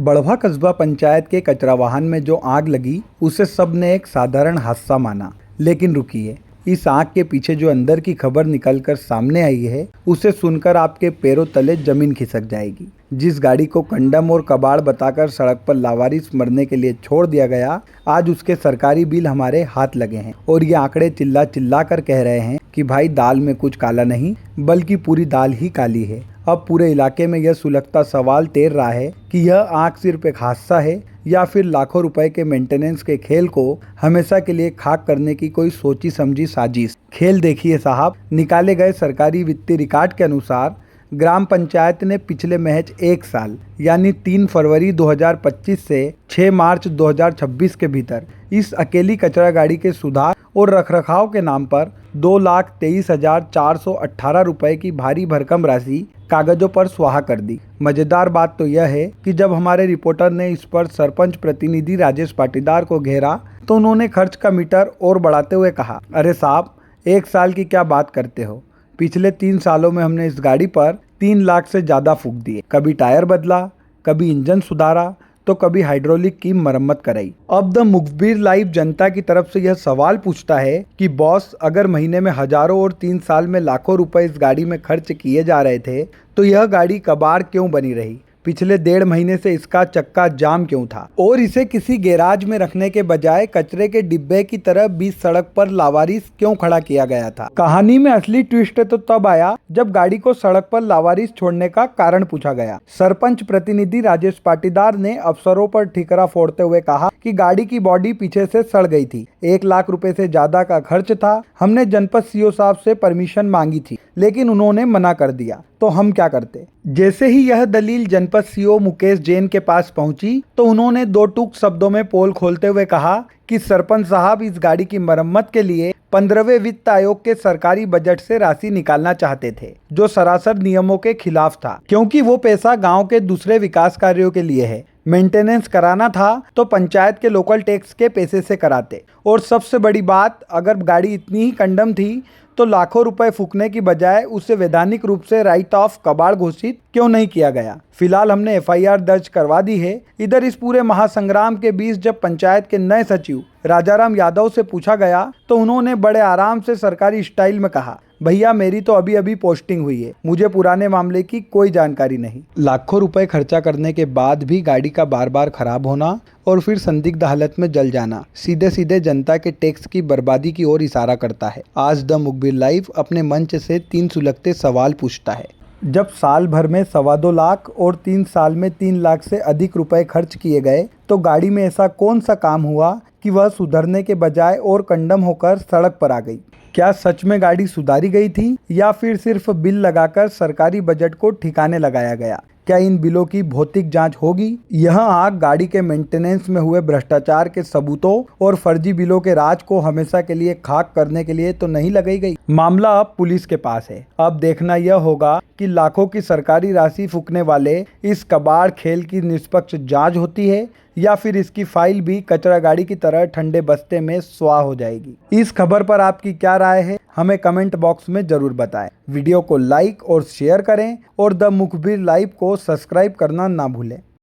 बड़वा कस्बा पंचायत के कचरा वाहन में जो आग लगी उसे सबने एक साधारण हादसा माना। लेकिन रुकिए, इस आग के पीछे जो अंदर की खबर निकलकर सामने आई है उसे सुनकर आपके पैरों तले जमीन खिसक जाएगी। जिस गाड़ी को कंडम और कबाड़ बताकर सड़क पर लावारिस मरने के लिए छोड़ दिया गया, आज उसके सरकारी बिल हमारे हाथ लगे हैं और ये आंकड़े चिल्ला चिल्ला कर कह रहे हैं कि भाई दाल में कुछ काला नहीं बल्कि पूरी दाल ही काली है। अब पूरे इलाके में यह सुलगता सवाल तैर रहा है कि यह आग सिर्फ एक हादसा है या फिर लाखों रुपए के मेंटेनेंस के खेल को हमेशा के लिए खाक करने की कोई सोची समझी साजिश। खेल देखिए साहब, निकाले गए सरकारी वित्तीय रिकॉर्ड के अनुसार ग्राम पंचायत ने पिछले महज एक साल यानी 3 फरवरी 2025 से 6 मार्च 2026 के भीतर इस अकेली कचरा गाड़ी के सुधार और रखरखाव के नाम पर 2,23,418 रुपए की भारी भरकम राशि कागजों पर स्वाहा कर दी। मजेदार बात तो यह है कि जब हमारे रिपोर्टर ने इस पर सरपंच प्रतिनिधि राजेश पाटीदार को घेरा तो उन्होंने खर्च का मीटर और बढ़ाते हुए कहा, अरे साहब, एक साल की क्या बात करते हो। पिछले 3 सालों में हमने इस गाड़ी पर 3 लाख से ज्यादा फूंक दिए। कभी टायर बदला, कभी इंजन सुधारा तो कभी हाइड्रोलिक की मरम्मत कराई। अब द मुखबिर लाइव जनता की तरफ से यह सवाल पूछता है कि बॉस, अगर महीने में हजारों और 3 साल में लाखों रुपए इस गाड़ी में खर्च किए जा रहे थे तो यह गाड़ी कबाड़ क्यों बनी रही? पिछले 1.5 महीने से इसका चक्का जाम क्यों था? और इसे किसी गैराज में रखने के बजाय कचरे के डिब्बे की तरह बीच सड़क पर लावारिस क्यों खड़ा किया गया था? कहानी में असली ट्विस्ट तो तब आया जब गाड़ी को सड़क पर लावारिस छोड़ने का कारण पूछा गया। सरपंच प्रतिनिधि राजेश पाटीदार ने अफसरों पर ठिकरा फोड़ते हुए कहा कि गाड़ी की बॉडी पीछे से सड़ गई थी, 1 लाख रुपए से ज्यादा का खर्च था। हमने जनपद सीओ साहब से परमिशन मांगी थी लेकिन उन्होंने मना कर दिया, तो हम क्या करते? जैसे ही यह दलील जनपद सीओ मुकेश जैन के पास पहुंची तो उन्होंने 2 टूक शब्दों में पोल खोलते हुए कहा कि सरपंच साहब इस गाड़ी की मरम्मत के लिए 15वें वित्त आयोग के सरकारी बजट से राशि निकालना चाहते थे, जो सरासर नियमों के खिलाफ था, क्योंकि वो पैसा गांव के दूसरे विकास कार्यों के लिए है। मेंटेनेंस कराना था तो पंचायत के लोकल टैक्स के पैसे से कराते। और सबसे बड़ी बात, अगर गाड़ी इतनी ही कंडम थी तो लाखों रुपए फूकने की बजाय उसे वैधानिक रूप से राइट ऑफ कबाड़ घोषित क्यों नहीं किया गया? फिलहाल हमने FIR दर्ज करवा दी है। इधर इस पूरे महासंग्राम के बीच जब पंचायत के नए सचिव राजाराम यादव से पूछा गया तो उन्होंने बड़े आराम से सरकारी स्टाइल में कहा, भैया मेरी तो अभी अभी पोस्टिंग हुई है, मुझे पुराने मामले की कोई जानकारी नहीं। लाखों रुपए खर्चा करने के बाद भी गाड़ी का बार बार खराब होना और फिर संदिग्ध हालत में जल जाना सीधे सीधे जनता के टैक्स की बर्बादी की ओर इशारा करता है। आज द मुखबिर लाइव अपने मंच से 3 सुलगते सवाल पूछता है। जब साल भर में 2.25 लाख और 3 साल में 3 लाख से अधिक रुपए खर्च किए गए तो गाड़ी में ऐसा कौन सा काम हुआ कि वह सुधरने के बजाय और कंडम होकर सड़क पर आ गई? क्या सच में गाड़ी सुधारी गई थी या फिर सिर्फ बिल लगाकर सरकारी बजट को ठिकाने लगाया गया? क्या इन बिलों की भौतिक जांच होगी? यह आग गाड़ी के मेंटेनेंस में हुए भ्रष्टाचार के सबूतों और फर्जी बिलों के राज को हमेशा के लिए खाक करने के लिए तो नहीं लगाई गई। मामला अब पुलिस के पास है। अब देखना यह होगा कि लाखों की सरकारी राशि फूकने वाले इस कबाड़ खेल की निष्पक्ष जांच होती है या फिर इसकी फाइल भी कचरा गाड़ी की तरह ठंडे बस्ते में स्वाह हो जाएगी। इस खबर पर आपकी क्या राय है, हमें कमेंट बॉक्स में जरूर बताएं। वीडियो को लाइक और शेयर करें और द मुखबिर लाइव को सब्सक्राइब करना ना भूलें।